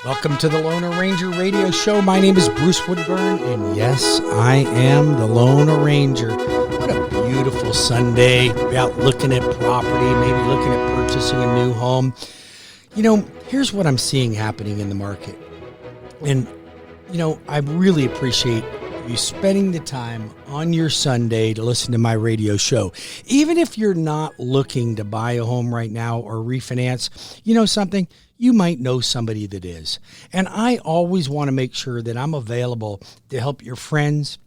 Welcome to the Lone Ranger Radio Show. My name is Bruce Woodburn, and yes, I am the Lone Ranger. What a beautiful Sunday. Out looking at property, maybe looking at purchasing a new home. You know, here's what I'm seeing happening in the market. And, you know, I really appreciate you spending the time on your Sunday to listen to my radio show. Even if you're not looking to buy a home right now or refinance, you know something? You might know somebody that is. And I always want to make sure that I'm available to help your friends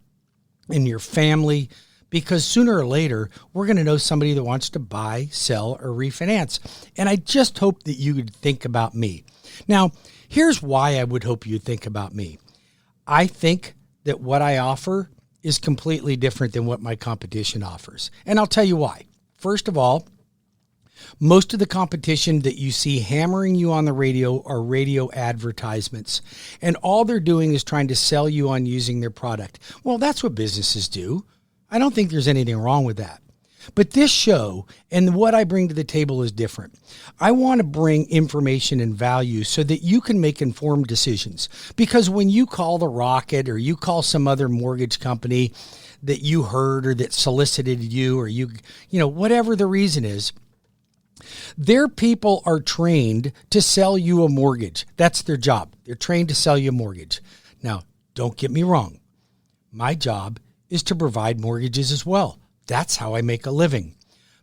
and your family, because sooner or later, we're going to know somebody that wants to buy, sell, or refinance. And I just hope that you would think about me. Now, here's why I would hope you'd think about me. I think that what I offer is completely different than what my competition offers. And I'll tell you why. First of all, most of the competition that you see hammering you on the radio are radio advertisements, and all they're doing is trying to sell you on using their product. Well, that's what businesses do. I don't think there's anything wrong with that. But this show and what I bring to the table is different. I want to bring information and value so that you can make informed decisions. Because when you call the Rocket or you call some other mortgage company that you heard or that solicited you, or you know, whatever the reason is, their people are trained to sell you a mortgage. That's their job. They're trained to sell you a mortgage. Now, don't get me wrong. My job is to provide mortgages as well. That's how I make a living.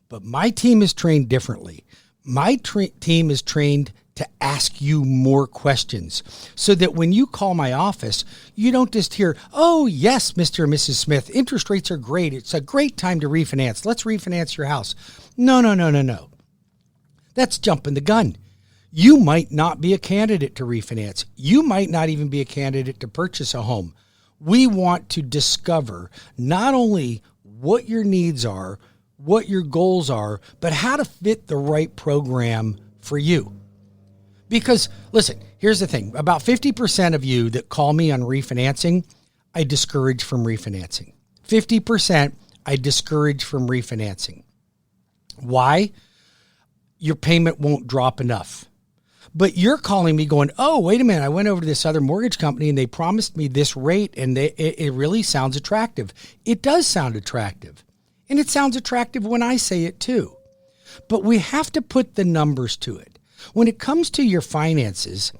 But my team is trained differently. My team is trained to ask you more questions so that when you call my office, you don't just hear, oh, yes, Mr. and Mrs. Smith, interest rates are great. It's a great time to refinance. Let's refinance your house. No. That's jumping the gun. You might not be a candidate to refinance. You might not even be a candidate to purchase a home. We want to discover not only what your needs are, what your goals are, but how to fit the right program for you. Because, listen, here's the thing. About 50% of you that call me on refinancing, I discourage from refinancing. 50% I discourage from refinancing. Why? Your payment won't drop enough. But you're calling me going, oh, wait a minute, I went over to this other mortgage company and they promised me this rate and it really sounds attractive. It does sound attractive. And it sounds attractive when I say it too. But we have to put the numbers to it. When it comes to your finances,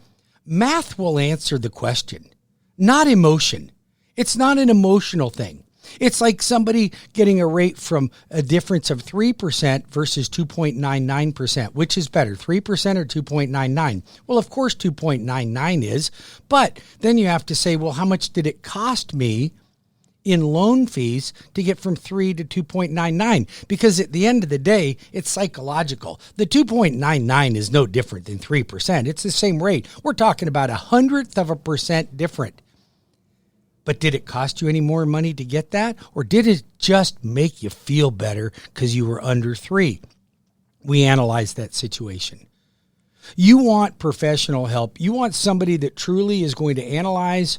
math will answer the question, not emotion. It's not an emotional thing. It's like somebody getting a rate from a difference of 3% versus 2.99%. Which is better, 3% or 2.99? Well, of course, 2.99 is. But then you have to say, well, how much did it cost me in loan fees to get from 3 to 2.99? Because at the end of the day, it's psychological. The 2.99 is no different than 3%. It's the same rate. We're talking about 1/100% different. But did it cost you any more money to get that? Or did it just make you feel better because you were under 3? We analyzed that situation. You want professional help. You want somebody that truly is going to analyze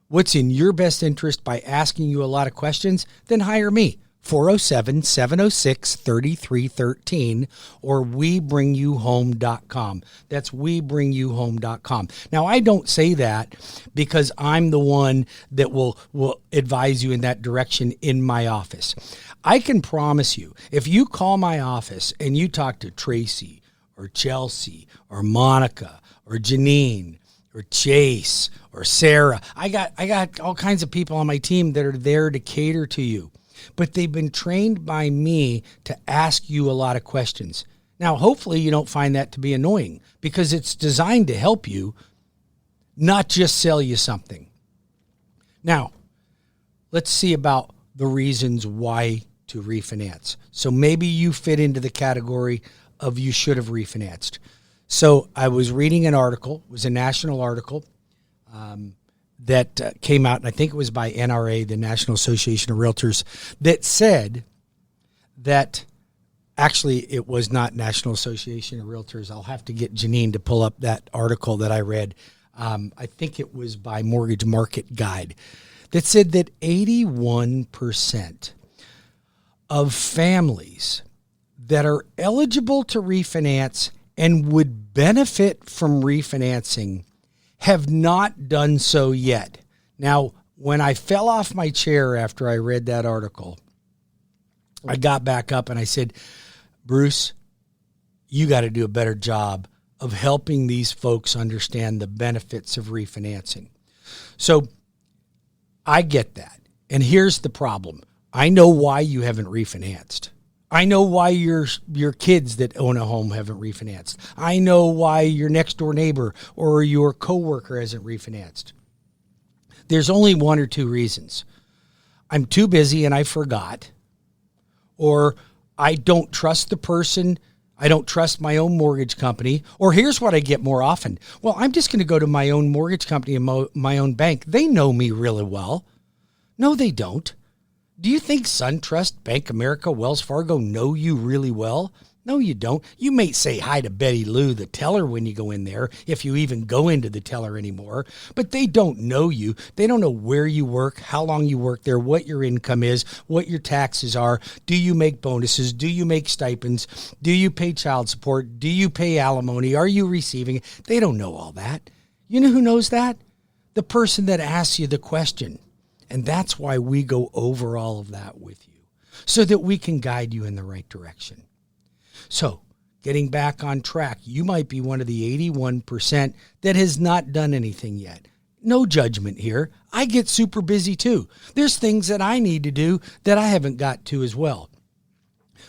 what's in your best interest by asking you a lot of questions. Then hire me. 407-706-3313 or WeBringYouHome.com. That's WeBringYouHome.com. Now, I don't say that because I'm the one that will advise you in that direction in my office. I can promise you, if you call my office and you talk to Tracy or Chelsea or Monica or Janine or Chase or Sarah, I got all kinds of people on my team that are there to cater to you. But they've been trained by me to ask you a lot of questions. Now, hopefully you don't find that to be annoying because it's designed to help you, not just sell you something. Now, let's see about the reasons why to refinance. So maybe you fit into the category of you should have refinanced. So I was reading an article, it was a national article, that came out, and I think it was by NRA, the National Association of Realtors, that said that, actually it was not National Association of Realtors. I'll have to get Janine to pull up that article that I read. I think it was by Mortgage Market Guide, that said that 81% of families that are eligible to refinance and would benefit from refinancing have not done so yet. Now, when I fell off my chair after I read that article, I got back up and I said, Bruce, you got to do a better job of helping these folks understand the benefits of refinancing. So I get that. And here's the problem. I know why you haven't refinanced. I know why your kids that own a home haven't refinanced. I know why your next door neighbor or your coworker hasn't refinanced. There's only one or two reasons. I'm too busy and I forgot, or I don't trust the person. I don't trust my own mortgage company. Or here's what I get more often. Well, I'm just going to go to my own mortgage company and my own bank. They know me really well. No, they don't. Do you think SunTrust, Bank America, Wells Fargo know you really well? No, you don't. You may say hi to Betty Lou, the teller, when you go in there, if you even go into the teller anymore. But they don't know you. They don't know where you work, how long you work there, what your income is, what your taxes are. Do you make bonuses? Do you make stipends? Do you pay child support? Do you pay alimony? Are you receiving it? They don't know all that. You know who knows that? The person that asks you the question. And that's why we go over all of that with you, so that we can guide you in the right direction. So, getting back on track, you might be one of the 81% that has not done anything yet. No judgment here. I get super busy too. There's things that I need to do that I haven't got to as well.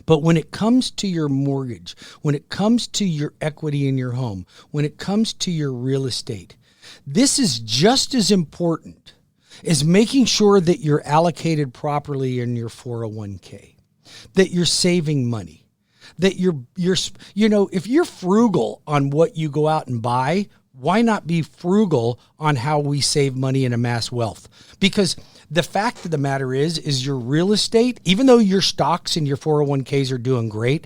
But when it comes to your mortgage, when it comes to your equity in your home, when it comes to your real estate, this is just as important is making sure that you're allocated properly in your 401k, that you're saving money, that you're if you're frugal on what you go out and buy, why not be frugal on how we save money and amass wealth? Because the fact of the matter is your real estate, even though your stocks and your 401ks are doing great,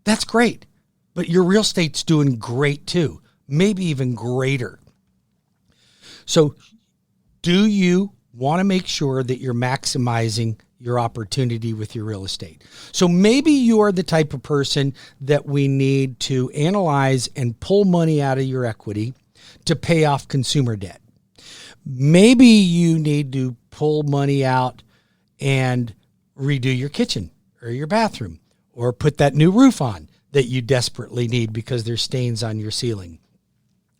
that's great. But your real estate's doing great too, maybe even greater. So do you want to make sure that you're maximizing your opportunity with your real estate? So maybe you are the type of person that we need to analyze and pull money out of your equity to pay off consumer debt. Maybe you need to pull money out and redo your kitchen or your bathroom, or put that new roof on that you desperately need because there's stains on your ceiling,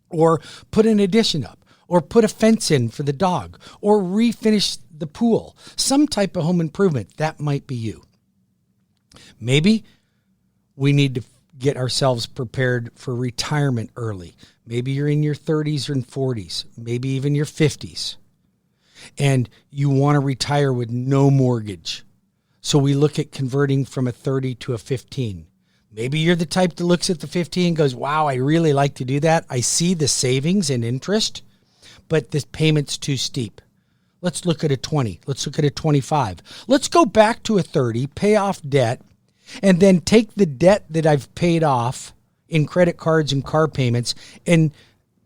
or put an addition up, or put a fence in for the dog, or refinish the pool, some type of home improvement. That might be you. Maybe we need to get ourselves prepared for retirement early. Maybe you're in your 30s and 40s, maybe even your 50s, and you want to retire with no mortgage. So we look at converting from a 30 to a 15. Maybe you're the type that looks at the 15 and goes, wow, I really like to do that. I see the savings and interest, but this payment's too steep. Let's look at a 20. Let's look at a 25. Let's go back to a 30, pay off debt, and then take the debt that I've paid off in credit cards and car payments and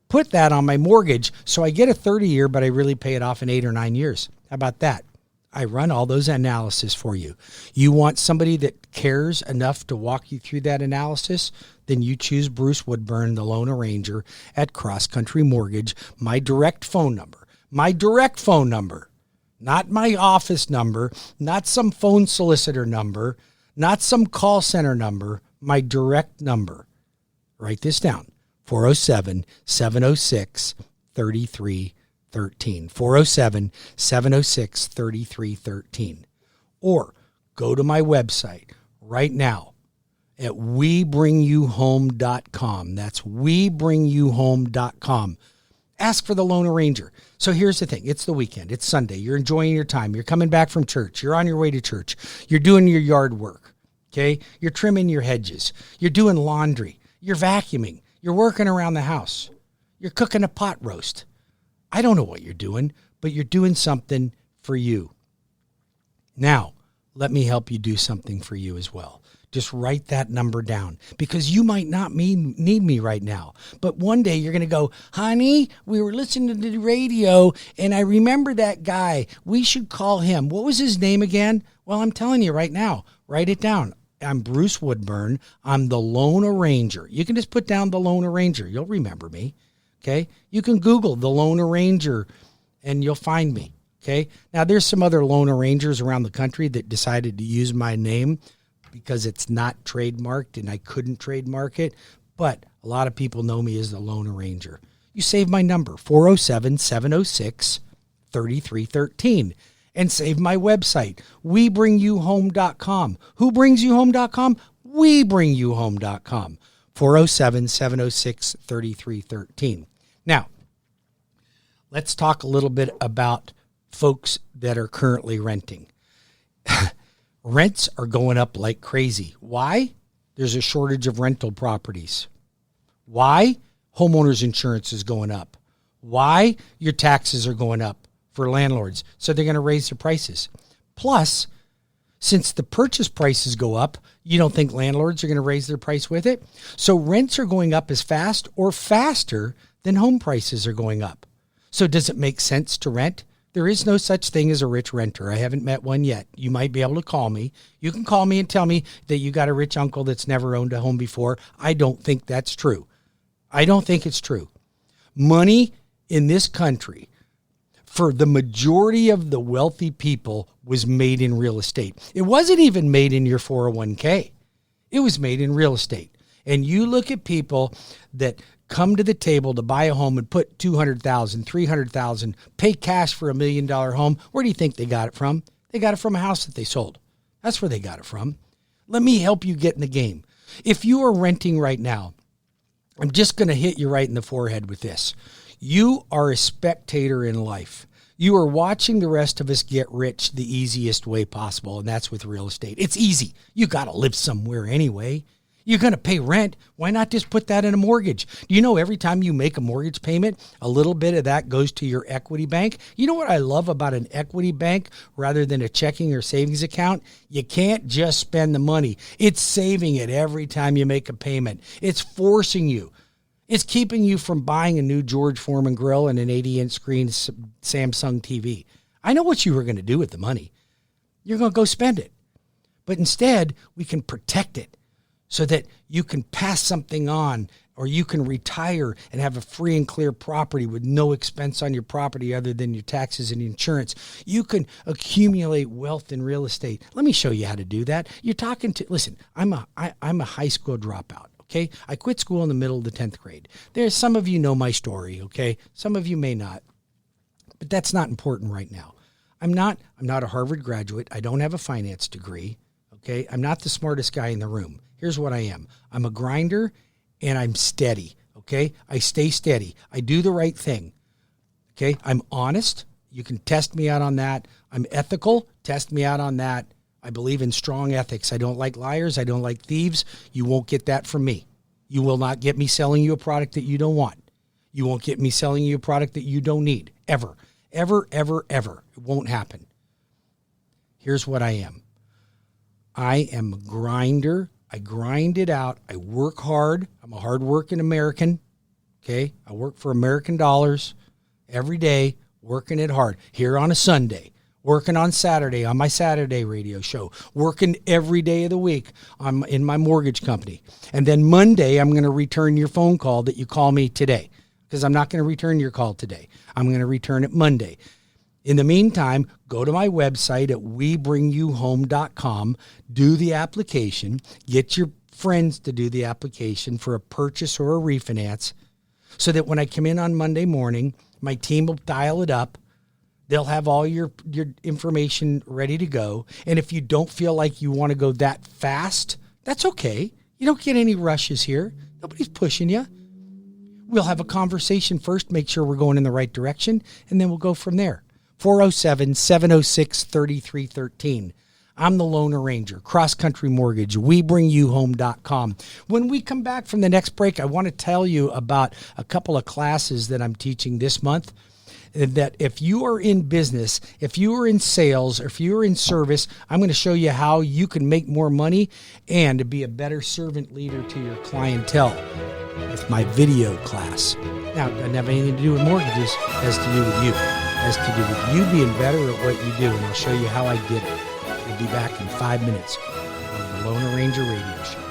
put that on my mortgage. So I get a 30-year, but I really pay it off in 8 or 9 years. How about that? I run all those analysis for you. You want somebody that cares enough to walk you through that analysis? Then you choose Bruce Woodburn, the loan arranger at CrossCountry Mortgage. My direct phone number, not my office number, not some phone solicitor number, not some call center number, my direct number. Write this down, 407-706-3313. 407-706-3313. Or go to my website right now at webringyouhome.com. That's webringyouhome.com. Ask for the loan arranger. So here's the thing. It's the weekend. It's Sunday. You're enjoying your time. You're coming back from church. You're on your way to church. You're doing your yard work. Okay? You're trimming your hedges. You're doing laundry. You're vacuuming. You're working around the house. You're cooking a pot roast. I don't know what you're doing, but you're doing something for you. Now, let me help you do something for you as well. Just write that number down, because you might not need me right now. But one day you're going to go, honey, we were listening to the radio and I remember that guy. We should call him. What was his name again? Well, I'm telling you right now, write it down. I'm Bruce Woodburn. I'm the loan arranger. You can just put down the loan arranger. You'll remember me. Okay. You can Google the Lone Arranger and you'll find me. Okay. Now there's some other Lone Arrangers around the country that decided to use my name because it's not trademarked and I couldn't trademark it. But a lot of people know me as the Lone Arranger. You save my number, 407-706-3313. And save my website, WeBringYouHome.com. Who brings you home.com? WeBringYouHome.com. 407-706-3313. Now, let's talk a little bit about folks that are currently renting. Rents are going up like crazy. Why? There's a shortage of rental properties. Why? Homeowners insurance is going up. Why? Your taxes are going up for landlords. So they're going to raise their prices. Plus, since the purchase prices go up, you don't think landlords are going to raise their price with it? So rents are going up as fast or faster than home prices are going up. So does it make sense to rent? There is no such thing as a rich renter. I haven't met one yet. You might be able to call me. You can call me and tell me that you got a rich uncle that's never owned a home before. I don't think that's true. I don't think it's true. Money in this country for the majority of the wealthy people was made in real estate. It wasn't even made in your 401k. It was made in real estate. And you look at people that come to the table to buy a home and put $200,000, $300,000, pay cash for $1 million home. Where do you think they got it from? They got it from a house that they sold. That's where they got it from. Let me help you get in the game. If you are renting right now, I'm just going to hit you right in the forehead with this. You are a spectator in life. You are watching the rest of us get rich the easiest way possible, and that's with real estate. It's easy. You got to live somewhere anyway. You're going to pay rent. Why not just put that in a mortgage? Do you know every time you make a mortgage payment, a little bit of that goes to your equity bank? You know what I love about an equity bank rather than a checking or savings account? You can't just spend the money. It's saving it every time you make a payment. It's forcing you. It's keeping you from buying a new George Foreman grill and an 80-inch screen Samsung TV. I know what you were going to do with the money. You're going to go spend it. But instead, we can protect it so that you can pass something on or you can retire and have a free and clear property with no expense on your property other than your taxes and insurance. You can accumulate wealth in real estate. Let me show you how to do that. You're talking to, listen, I'm a high school dropout. Okay, I quit school in the middle of the 10th grade. There's some of you know my story, okay? Some of you may not, but that's not important right now. I'm not a Harvard graduate. I don't have a finance degree, okay? I'm not the smartest guy in the room. Here's what I am. I'm a grinder and I'm steady, okay? I stay steady. I do the right thing, okay? I'm honest. You can test me out on that. I'm ethical. Test me out on that. I believe in strong ethics. I don't like liars. I don't like thieves. You won't get that from me. You will not get me selling you a product that you don't want. You won't get me selling you a product that you don't need. Ever. Ever, ever, ever. It won't happen. Here's what I am. I am a grinder. I grind it out. I work hard. I'm a hardworking American. Okay? I work for American dollars every day, working it hard. Here on a Sunday. Working on Saturday on my Saturday radio show, working every day of the week in my mortgage company. And then Monday, I'm going to return your phone call that you call me today because I'm not going to return your call today. I'm going to return it Monday. In the meantime, go to my website at WeBringYouHome.com, do the application, get your friends to do the application for a purchase or a refinance so that when I come in on Monday morning, my team will dial it up. They'll have all your information ready to go. And if you don't feel like you want to go that fast, that's okay. You don't get any rushes here. Nobody's pushing you. We'll have a conversation first, make sure we're going in the right direction, and then we'll go from there. 407-706-3313. I'm the Lone Arranger, CrossCountry Mortgage, WeBringYouHome.com. When we come back from the next break, I want to tell you about a couple of classes that I'm teaching this month. That if you are in business, if you are in sales, or if you are in service, I'm going to show you how you can make more money and to be a better servant leader to your clientele with my video class. Now, it doesn't have anything to do with mortgages. It has to do with you. It has to do with you being better at what you do, and I'll show you how I did it. We'll be back in 5 minutes on the Lone Arranger Radio Show.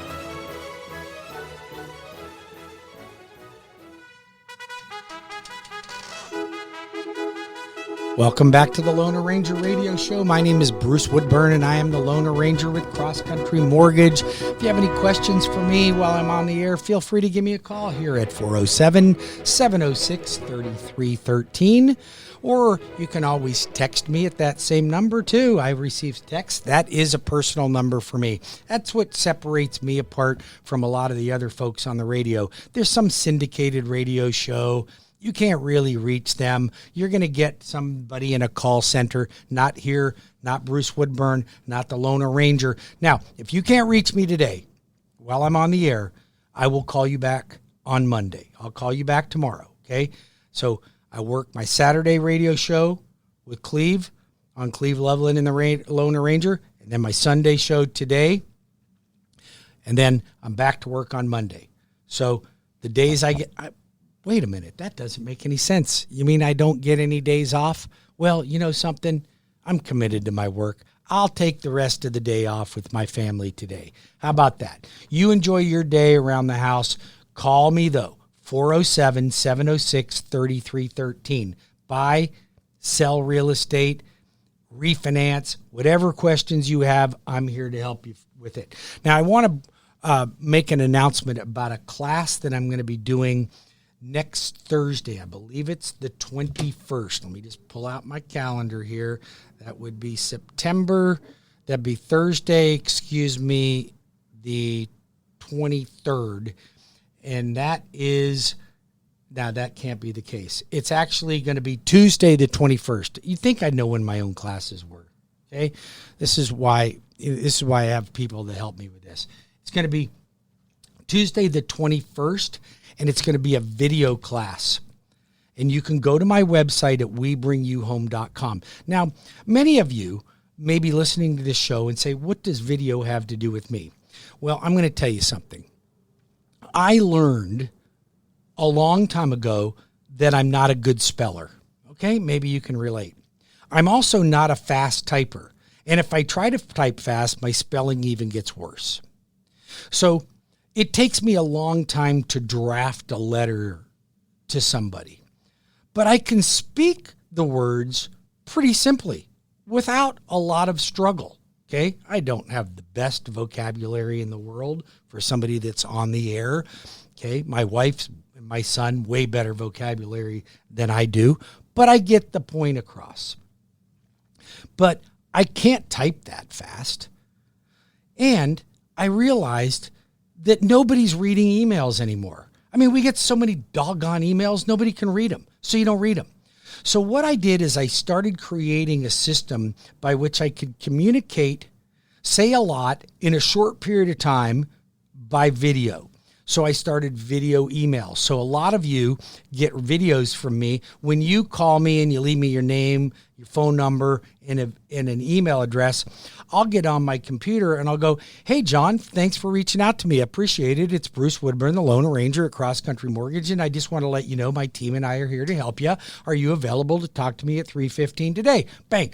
Welcome back to the Lone Ranger Radio Show. My name is Bruce Woodburn, and I am the Lone Ranger with CrossCountry Mortgage. If you have any questions for me while I'm on the air, feel free to give me a call here at 407-706-3313. Or you can always text me at that same number, too. I receive text. That is a personal number for me. That's what separates me apart from a lot of the other folks on the radio. There's some syndicated radio show. You can't really reach them. You're going to get somebody in a call center, not here, not Bruce Woodburn, not the Lone Ranger. Now, if you can't reach me today while I'm on the air, I will call you back on Monday. I'll call you back tomorrow, okay? So I work my Saturday radio show with Cleve on Cleve Loveland and the Lone Ranger, and then my Sunday show today, and then I'm back to work on Monday. So the days I get... Wait a minute, that doesn't make any sense. You mean I don't get any days off? Well, you know something? I'm committed to my work. I'll take the rest of the day off with my family today. How about that? You enjoy your day around the house. Call me, though, 407-706-3313. Buy, sell real estate, refinance, whatever questions you have, I'm here to help you with it. Now, I want to make an announcement about a class that I'm going to be doing next Thursday. I believe it's the 21st. Let me just pull out my calendar here. That would be September. That'd be Thursday, the 23rd. And that is, now that can't be the case. It's actually going to be Tuesday, the 21st. You'd think I'd know when my own classes were. Okay. This is why I have people to help me with this. It's going to be Tuesday, the 21st. And it's going to be a video class. And you can go to my website at webringyouhome.com. Now, many of you may be listening to this show and say, what does video have to do with me? Well, I'm going to tell you something. I learned a long time ago that I'm not a good speller. Okay, maybe you can relate. I'm also not a fast typer. And if I try to type fast, my spelling even gets worse. So it takes me a long time to draft a letter to somebody, but I can speak the words pretty simply without a lot of struggle, okay? I don't have the best vocabulary in the world for somebody that's on the air, okay? My wife and my son, way better vocabulary than I do, but I get the point across. But I can't type that fast. And I realized that nobody's reading emails anymore. I mean, we get so many doggone emails, nobody can read them, so you don't read them. So what I did is I started creating a system by which I could communicate, say a lot in a short period of time by video. So I started video emails. So a lot of you get videos from me. When you call me and you leave me your name, your phone number, and an email address, I'll get on my computer and I'll go, hey, John, thanks for reaching out to me. I appreciate it. It's Bruce Woodburn, the Lone Ranger at CrossCountry Mortgage, and I just want to let you know my team and I are here to help you. Are you available to talk to me at 3:15 today? Bang.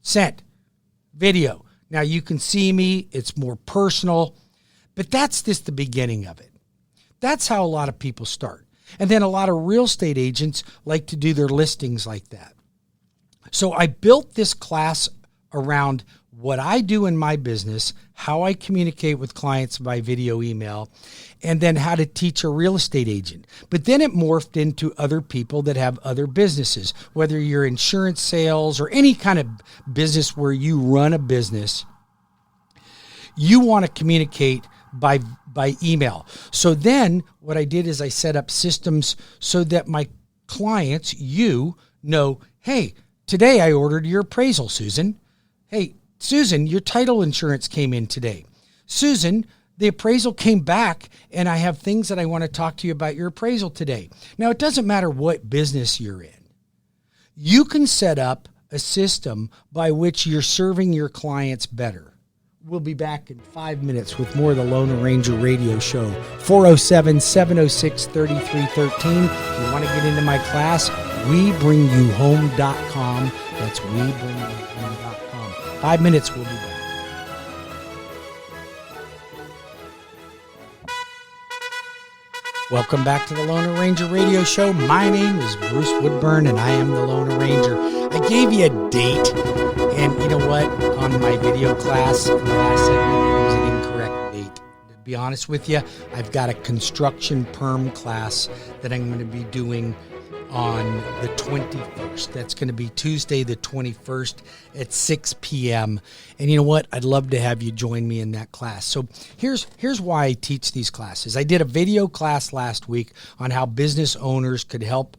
Sent. Video. Now, you can see me. It's more personal. But that's just the beginning of it. That's how a lot of people start. And then a lot of real estate agents like to do their listings like that. So I built this class around what I do in my business, how I communicate with clients by video email, and then how to teach a real estate agent. But then it morphed into other people that have other businesses, whether you're insurance sales or any kind of business where you run a business, you want to communicate by email. So then what I did is I set up systems so that my clients, you know, hey, today I ordered your appraisal, Susan. Hey, Susan, your title insurance came in today. Susan, the appraisal came back and I have things that I want to talk to you about your appraisal today. Now, it doesn't matter what business you're in. You can set up a system by which you're serving your clients better. We'll be back in 5 minutes with more of the Lone Ranger Radio Show. 407-706-3313. If you want to get into my class, webringyouhome.com. That's webringyouhome.com. 5 minutes, we'll be back. Welcome back to the Lone Ranger Radio Show. My name is Bruce Woodburn, and I am the Lone Ranger. I gave you a date, and you know what? On my video class in the last segment, it was an incorrect date. To be honest with you, I've got a construction perm class that I'm going to be doing on the 21st. That's going to be Tuesday the 21st at 6 p.m. And you know what? I'd love to have you join me in that class. So here's why I teach these classes. I did a video class last week on how business owners could help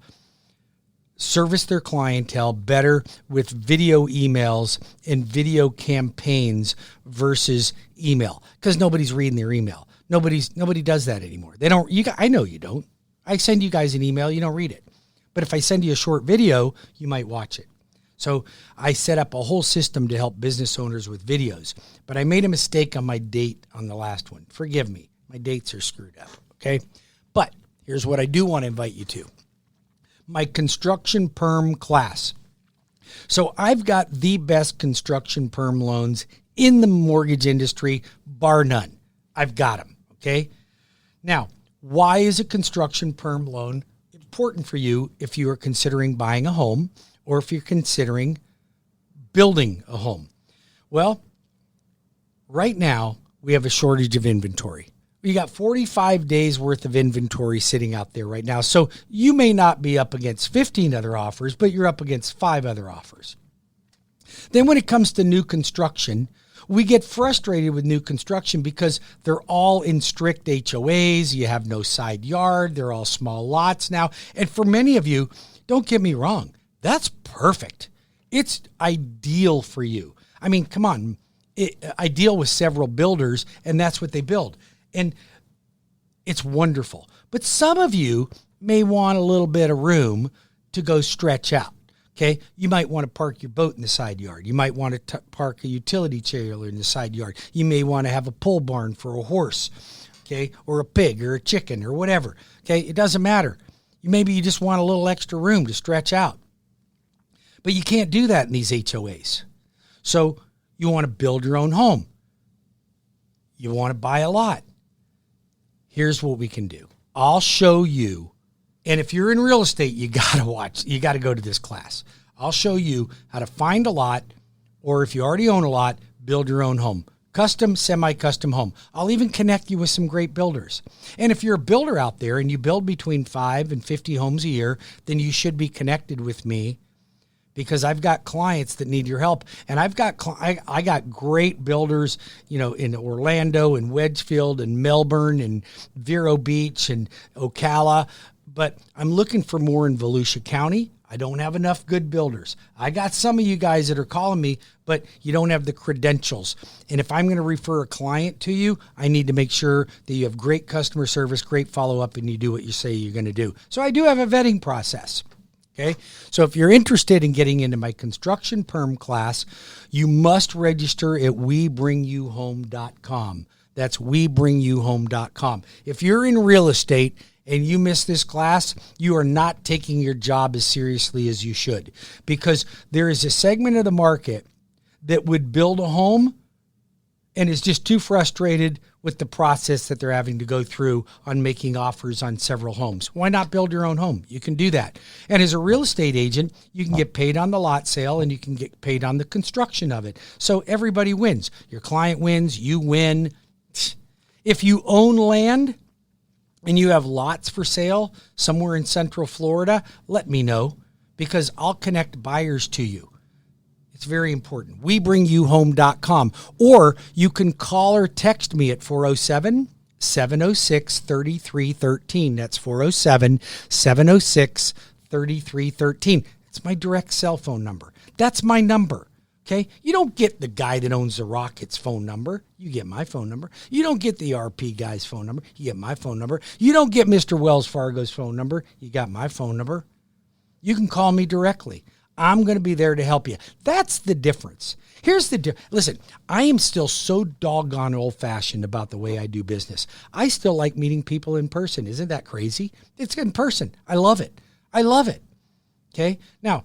service their clientele better with video emails and video campaigns versus email, because nobody's reading their email. Nobody does that anymore. They don't. I know you don't. I send you guys an email, you don't read it. But if I send you a short video, you might watch it. So I set up a whole system to help business owners with videos. But I made a mistake on my date on the last one. Forgive me. My dates are screwed up, okay? But here's what I do want to invite you to. My construction perm class. So I've got the best construction perm loans in the mortgage industry, bar none. I've got them, okay? Now, why is a construction perm loan important for you if you are considering buying a home or if you're considering building a home? Well, right now we have a shortage of inventory. We got 45 days worth of inventory sitting out there right now. So you may not be up against 15 other offers, but you're up against 5 other offers. Then when it comes to new construction, we get frustrated with new construction because they're all in strict HOAs. You have no side yard. They're all small lots now. And for many of you, don't get me wrong, that's perfect. It's ideal for you. I mean, come on. I deal with several builders, and that's what they build. And it's wonderful. But some of you may want a little bit of room to go stretch out. Okay, you might want to park your boat in the side yard. You might want to park a utility trailer in the side yard. You may want to have a pole barn for a horse, okay, or a pig or a chicken or whatever. Okay, it doesn't matter. Maybe you just want a little extra room to stretch out. But you can't do that in these HOAs. So you want to build your own home. You want to buy a lot. Here's what we can do. I'll show you. And if you're in real estate, you got to go to this class. I'll show you how to find a lot, or if you already own a lot, build your own home. Custom, semi-custom home. I'll even connect you with some great builders. And if you're a builder out there and you build between 5 and 50 homes a year, then you should be connected with me, because I've got clients that need your help. And I got great builders, in Orlando and Wedgefield and Melbourne and Vero Beach and Ocala. But I'm looking for more in Volusia County. I don't have enough good builders. I got some of you guys that are calling me, but you don't have the credentials. And if I'm going to refer a client to you, I need to make sure that you have great customer service, great follow-up, and you do what you say you're going to do. So I do have a vetting process. Okay, so if you're interested in getting into my construction perm class, you must register at webringyouhome.com. That's webringyouhome.com. If you're in real estate and you miss this class, you are not taking your job as seriously as you should, because there is a segment of the market that would build a home and is just too frustrated with the process that they're having to go through on making offers on several homes. Why not build your own home? You can do that. And as a real estate agent, you can get paid on the lot sale and you can get paid on the construction of it. So everybody wins. Your client wins, you win. If you own land and you have lots for sale somewhere in Central Florida, let me know, because I'll connect buyers to you. It's very important. WeBringYouHome.com. Or you can call or text me at 407-706-3313. That's 407-706-3313. It's my direct cell phone number. That's my number. Okay? You don't get the guy that owns the Rockets phone number. You get my phone number. You don't get the RP guy's phone number. You get my phone number. You don't get Mr. Wells Fargo's phone number. You got my phone number. You can call me directly. I'm going to be there to help you. That's the difference. Here's the difference. Listen, I am still so doggone old-fashioned about the way I do business. I still like meeting people in person. Isn't that crazy? It's in person. I love it. I love it. Okay? Now,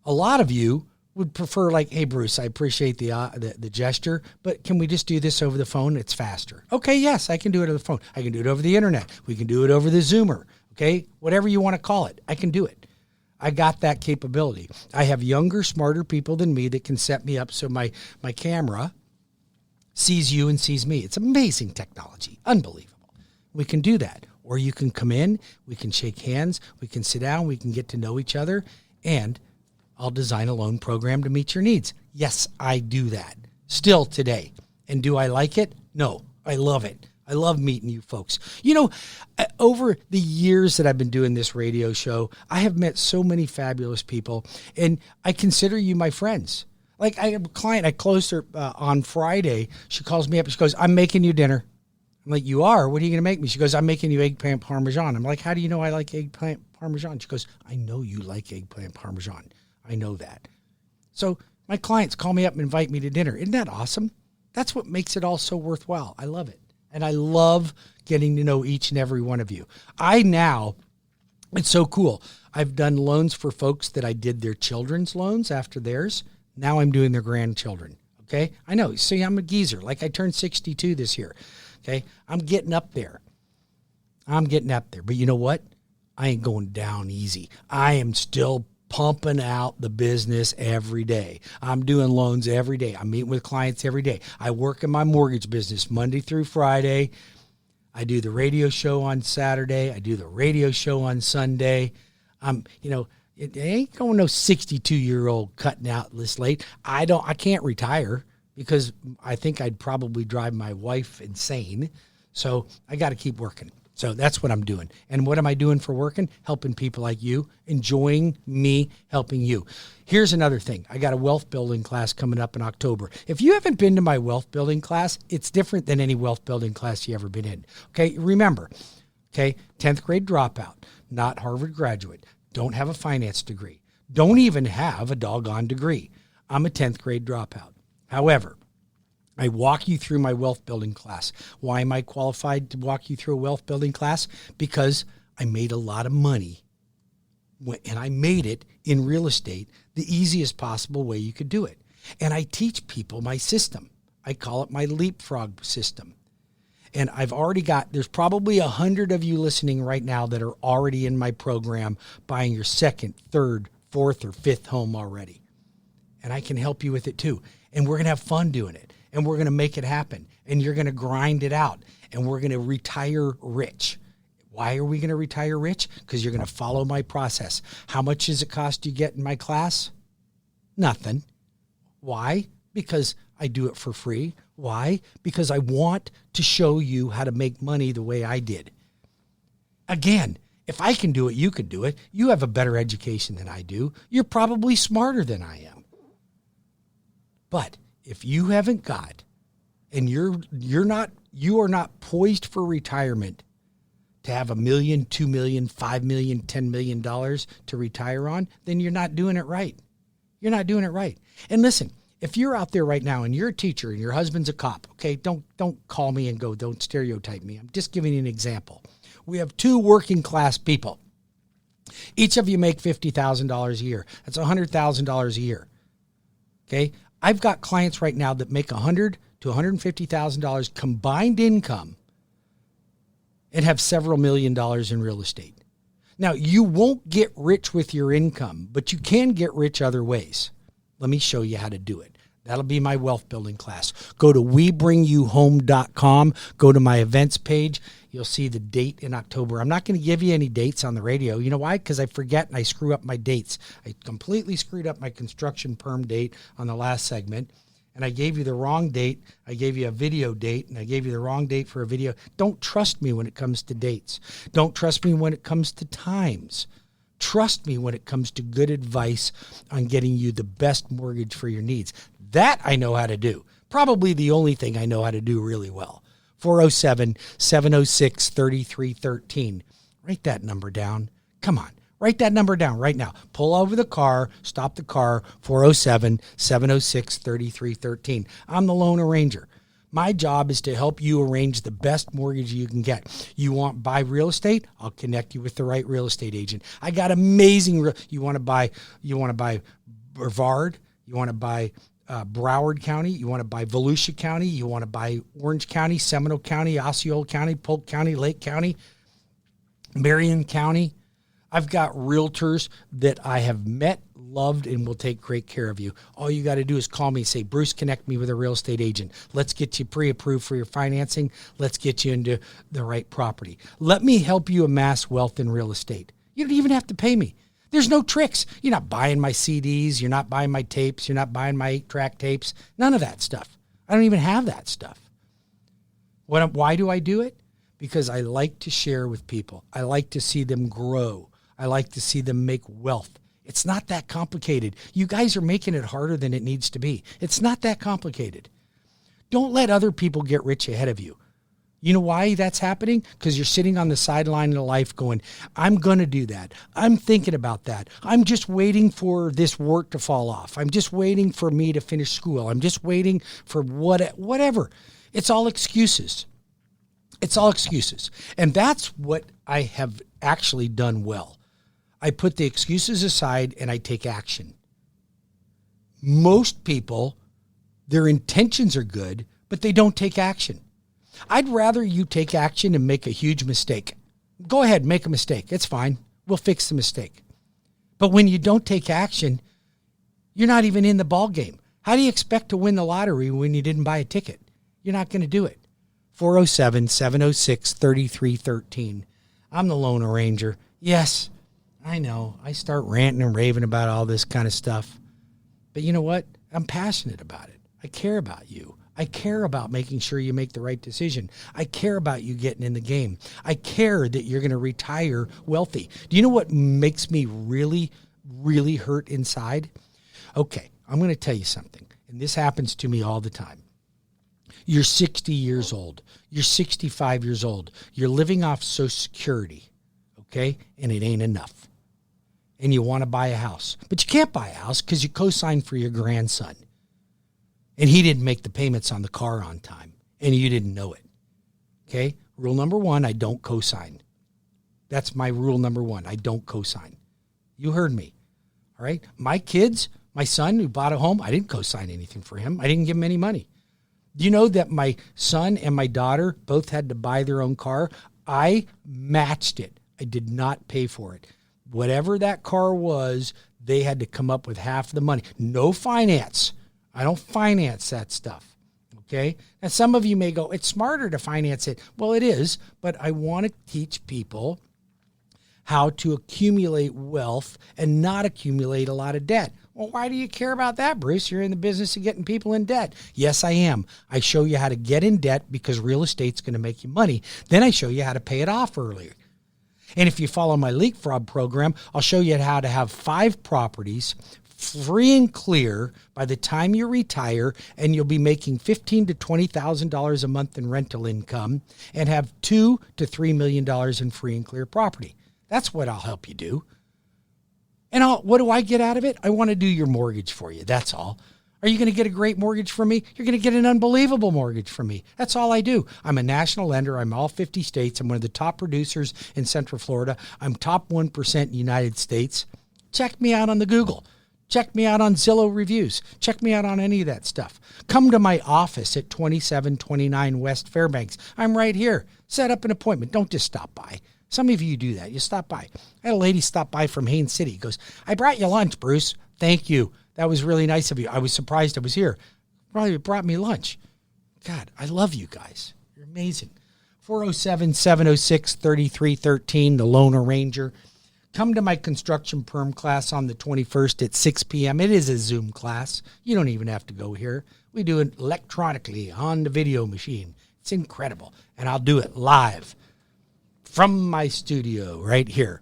a lot of you would prefer like, hey, Bruce, I appreciate the gesture, but can we just do this over the phone? It's faster. Okay, yes, I can do it over the phone. I can do it over the internet. We can do it over the Zoomer. Okay, whatever you want to call it, I can do it. I got that capability. I have younger, smarter people than me that can set me up so my camera sees you and sees me. It's amazing technology. Unbelievable. We can do that. Or you can come in, we can shake hands, we can sit down, we can get to know each other, and I'll design a loan program to meet your needs. Yes, I do that still today. And do I like it? No, I love it. I love meeting you folks. You know, over the years that I've been doing this radio show, I have met so many fabulous people, and I consider you my friends. Like, I have a client, I closed her on Friday. She calls me up and she goes, I'm making you dinner. I'm like, you are? What are you going to make me? She goes, I'm making you eggplant parmesan. I'm like, how do you know I like eggplant parmesan? She goes, I know you like eggplant parmesan. I know that. So my clients call me up and invite me to dinner. Isn't that awesome? That's what makes it all so worthwhile. I love it. And I love getting to know each and every one of you. It's so cool. I've done loans for folks that I did their children's loans after theirs. Now I'm doing their grandchildren. Okay. I know. See, I'm a geezer. Like, I turned 62 this year. Okay. I'm getting up there. But you know what? I ain't going down easy. I am still pumping out the business every day. I'm doing loans every day. I'm meeting with clients every day. I work in my mortgage business Monday through Friday. I do the radio show on Saturday. I do the radio show on Sunday. It ain't going no 62-year-old cutting out this late. I can't retire because I think I'd probably drive my wife insane. So I got to keep working. So that's what I'm doing. And what am I doing for working? Helping people like you, enjoying me helping you. Here's another thing. I got a wealth building class coming up in October. If you haven't been to my wealth building class, it's different than any wealth building class you ever been in. Okay, remember, 10th grade dropout, not Harvard graduate, don't have a finance degree, don't even have a doggone degree. I'm a 10th grade dropout. However, I walk you through my wealth building class. Why am I qualified to walk you through a wealth building class? Because I made a lot of money, and I made it in real estate the easiest possible way you could do it. And I teach people my system. I call it my leapfrog system. And I've already there's probably 100 of you listening right now that are already in my program buying your second, third, fourth, or fifth home already. And I can help you with it too. And we're going to have fun doing it. And we're going to make it happen. And you're going to grind it out. And we're going to retire rich. Why are we going to retire rich? Because you're going to follow my process. How much does it cost you get in my class? Nothing. Why? Because I do it for free. Why? Because I want to show you how to make money the way I did. Again, if I can do it, you can do it. You have a better education than I do. You're probably smarter than I am. But if you haven't got, and you are not poised for retirement to have $1 million, $2 million, $5 million, $10 million to retire on, then you're not doing it right. You're not doing it right. And listen, if you're out there right now and you're a teacher and your husband's a cop, okay, don't call me and don't stereotype me. I'm just giving you an example. We have two working class people. Each of you make $50,000 a year. That's $100,000 a year. Okay. I've got clients right now that make $100,000 to $150,000 combined income and have several $1 million in real estate. Now, you won't get rich with your income, but you can get rich other ways. Let me show you how to do it. That'll be my wealth building class. Go to webringyouhome.com. Go to my events page. You'll see the date in October. I'm not going to give you any dates on the radio. You know why? Because I forget and I screw up my dates. I completely screwed up my construction perm date on the last segment. And I gave you the wrong date. I gave you a video date, and I gave you the wrong date for a video. Don't trust me when it comes to dates. Don't trust me when it comes to times. Trust me when it comes to good advice on getting you the best mortgage for your needs. That I know how to do. Probably the only thing I know how to do really well. 407-706-3313. Write that number down. Come on. Write that number down right now. Pull over the car. Stop the car. 407-706-3313. I'm the loan arranger. My job is to help you arrange the best mortgage you can get. You want to buy real estate? I'll connect you with the right real estate agent. I got amazing. You want to buy Brevard? You want to buy Broward County. You want to buy Volusia County. You want to buy Orange County, Seminole County, Osceola County, Polk County, Lake County, Marion County. I've got realtors that I have met, loved, and will take great care of you. All you got to do is call me and say, Bruce, connect me with a real estate agent. Let's get you pre-approved for your financing. Let's get you into the right property. Let me help you amass wealth in real estate. You don't even have to pay me. There's no tricks. You're not buying my CDs. You're not buying my tapes. You're not buying my 8-track tapes. None of that stuff. I don't even have that stuff. Why do I do it? Because I like to share with people. I like to see them grow. I like to see them make wealth. It's not that complicated. You guys are making it harder than it needs to be. It's not that complicated. Don't let other people get rich ahead of you. You know why that's happening? Because you're sitting on the sideline of life going, I'm going to do that. I'm thinking about that. I'm just waiting for this work to fall off. I'm just waiting for me to finish school. I'm just waiting for whatever. It's all excuses. It's all excuses. And that's what I have actually done well. I put the excuses aside and I take action. Most people, their intentions are good, but they don't take action. I'd rather you take action and make a huge mistake. Go ahead, make a mistake. It's fine. We'll fix the mistake. But when you don't take action, you're not even in the ball game. How do you expect to win the lottery when you didn't buy a ticket? You're not going to do it. 407-706-3313. I'm the Lone Ranger. Yes, I know. I start ranting and raving about all this kind of stuff. But you know what? I'm passionate about it. I care about you. I care about making sure you make the right decision. I care about you getting in the game. I care that you're going to retire wealthy. Do you know what makes me really, really hurt inside? Okay, I'm going to tell you something. And this happens to me all the time. You're 60 years old. You're 65 years old. You're living off Social Security, okay? And it ain't enough. And you want to buy a house. But you can't buy a house because you co-signed for your grandson. And he didn't make the payments on the car on time. And you didn't know it. Okay? Rule number 1, I don't co-sign. That's my rule number 1. I don't co-sign. You heard me. All right? My kids, my son who bought a home, I didn't co-sign anything for him. I didn't give him any money. Do you know that my son and my daughter both had to buy their own car? I matched it. I did not pay for it. Whatever that car was, they had to come up with half the money. No finance. I don't finance that stuff, okay? And some of you may go, it's smarter to finance it. Well, it is, but I want to teach people how to accumulate wealth and not accumulate a lot of debt. Well, why do you care about that, Bruce? You're in the business of getting people in debt. Yes, I am. I show you how to get in debt because real estate's going to make you money. Then I show you how to pay it off earlier. And if you follow my leapfrog program, I'll show you how to have 5 properties free and clear by the time you retire, and you'll be making $15,000 to $20,000 a month in rental income and have $2 to $3 million in free and clear property. That's what I'll help you do. And what do I get out of it? I want to do your mortgage for you. That's all. Are you going to get a great mortgage from me? You're going to get an unbelievable mortgage from me. That's all I do. I'm a national lender. I'm all 50 states. I'm one of the top producers in Central Florida. I'm top 1% in the United States. Check me out on the Google. Check me out on Zillow reviews. Check me out on any of that stuff. Come to my office at 2729 West Fairbanks. I'm right here. Set up an appointment. Don't just stop by. Some of you do that. You stop by. I had a lady stop by from Haines City. Goes, I brought you lunch, Bruce. Thank you. That was really nice of you. I was surprised I was here. Probably brought me lunch. God, I love you guys. You're amazing. 407-706-3313, the Lone Ranger. Come to my construction perm class on the 21st at 6 p.m. It is a Zoom class. You don't even have to go here. We do it electronically on the video machine. It's incredible. And I'll do it live from my studio right here.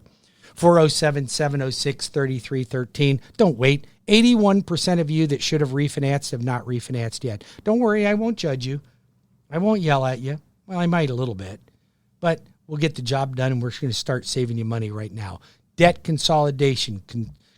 407-706-3313. Don't wait. 81% of you that should have refinanced have not refinanced yet. Don't worry, I won't judge you. I won't yell at you. Well, I might a little bit. But we'll get the job done, and we're going to start saving you money right now. Debt consolidation,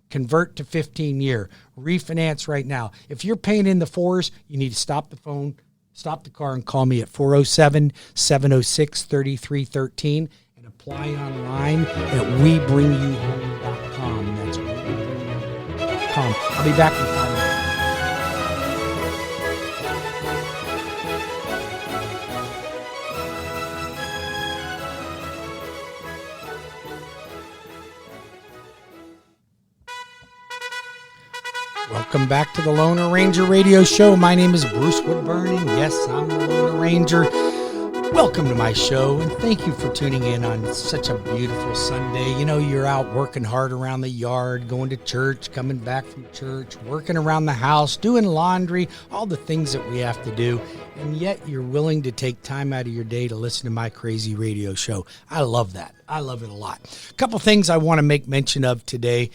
convert to 15-year, refinance right now. If you're paying in the 4s, you need to stop the phone, stop the car, and call me at 407-706-3313 and apply online at WeBringYouHome.com. That's WeBringYouHome.com. I'll be back in 5 minutes. Welcome back to the Lone Ranger Radio Show. My name is Bruce Woodburn, and yes, I'm the Lone Ranger. Welcome to my show, and thank you for tuning in on such a beautiful Sunday. You know, you're out working hard around the yard, going to church, coming back from church, working around the house, doing laundry, all the things that we have to do, and yet you're willing to take time out of your day to listen to my crazy radio show. I love that. I love it a lot. A couple things I want to make mention of today.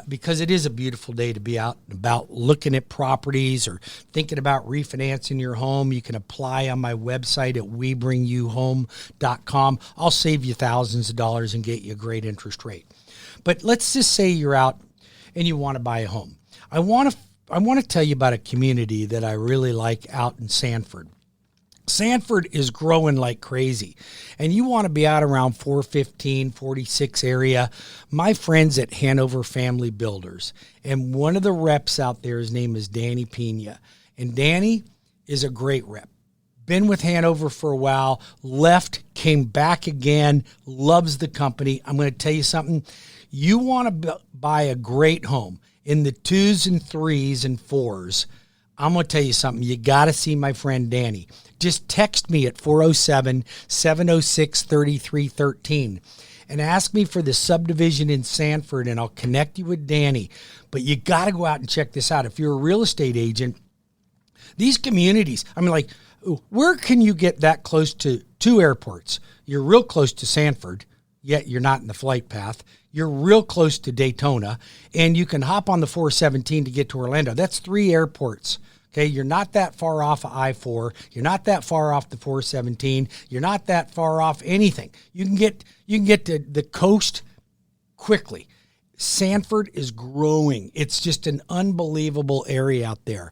Because it is a beautiful day to be out and about looking at properties or thinking about refinancing your home. You can apply on my website at webringyouhome.com. I'll save you thousands of dollars and get you a great interest rate. But let's just say you're out and you want to buy a home. I want to tell you about a community that I really like out in Sanford. Sanford is growing like crazy, and you want to be out around 415, 46 area. My friends at Hanover Family Builders, and one of the reps out there, his name is Danny Pena, and Danny is a great rep. Been with Hanover for a while, left, came back again, loves the company. I'm going to tell you something. You want to buy a great home in the 2s and 3s and 4s. I'm going to tell you something. You got to see my friend Danny. Just text me at 407-706-3313 and ask me for the subdivision in Sanford, and I'll connect you with Danny. But you got to go out and check this out. If you're a real estate agent, these communities, I mean, like, where can you get that close to two airports? You're real close to Sanford, yet you're not in the flight path. You're real close to Daytona, and you can hop on the 417 to get to Orlando. That's 3 airports. Okay, you're not that far off of I-4. You're not that far off the 417. You're not that far off anything. You can get to the coast quickly. Sanford is growing. It's just an unbelievable area out there.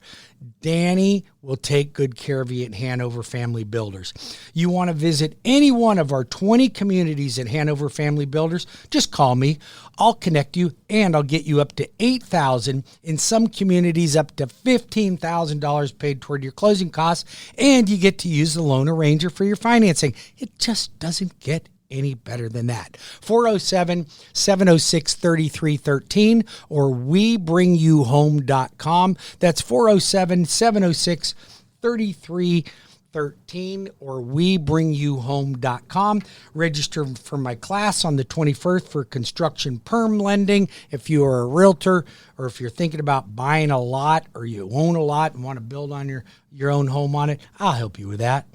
Danny will take good care of you at Hanover Family Builders. You want to visit any one of our 20 communities at Hanover Family Builders, just call me. I'll connect you, and I'll get you up to $8,000, in some communities up to $15,000 paid toward your closing costs, and you get to use the Lone Ranger for your financing. It just doesn't get any better than that. 407-706-3313 or webringyouhome.com. That's 407-706-3313 or webringyouhome.com. Register for my class on the 21st for construction perm lending. If you are a realtor, or if you're thinking about buying a lot, or you own a lot and want to build on your own home on it, I'll help you with that.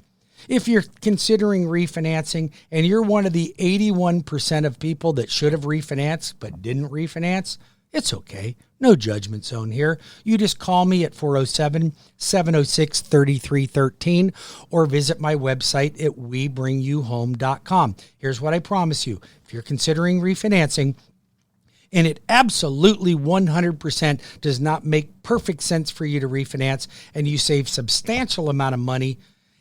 If you're considering refinancing and you're one of the 81% of people that should have refinanced but didn't refinance, it's okay. No judgment zone here. You just call me at 407-706-3313 or visit my website at webringyouhome.com. Here's what I promise you. If you're considering refinancing, and it absolutely 100% does not make perfect sense for you to refinance, and you save substantial amount of money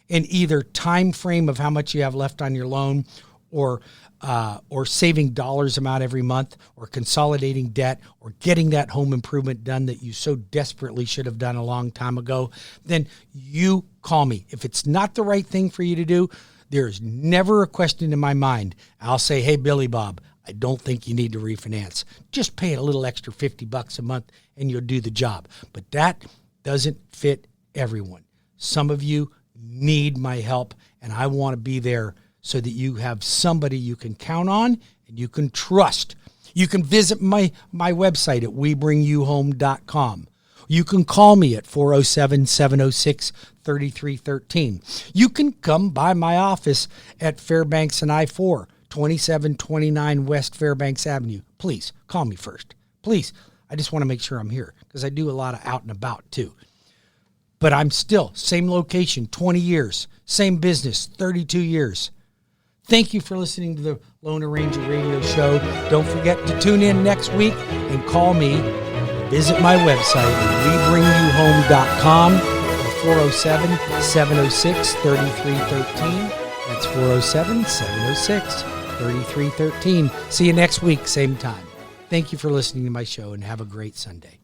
in either time frame of how much you have left on your loan, or saving dollars amount every month, or consolidating debt, or getting that home improvement done that you so desperately should have done a long time ago, then you call me. If it's not the right thing for you to do, there's never a question in my mind. I'll say, hey, Billy Bob, I don't think you need to refinance. Just pay a little extra $50 a month and you'll do the job. But that doesn't fit everyone. Some of you need my help, and I want to be there so that you have somebody you can count on and you can trust. You can visit my website at webringyouhome.com. You can call me at 407-706-3313. You can come by my office at Fairbanks and I-4, 2729 West Fairbanks Avenue. Please call me first. Please. I just want to make sure I'm here because I do a lot of out and about too. But I'm still, same location, 20 years, same business, 32 years. Thank you for listening to the Lone Ranger Radio Show. Don't forget to tune in next week and call me. Visit my website, webringyouhome.com, or 407-706-3313. That's 407-706-3313. See you next week, same time. Thank you for listening to my show, and have a great Sunday.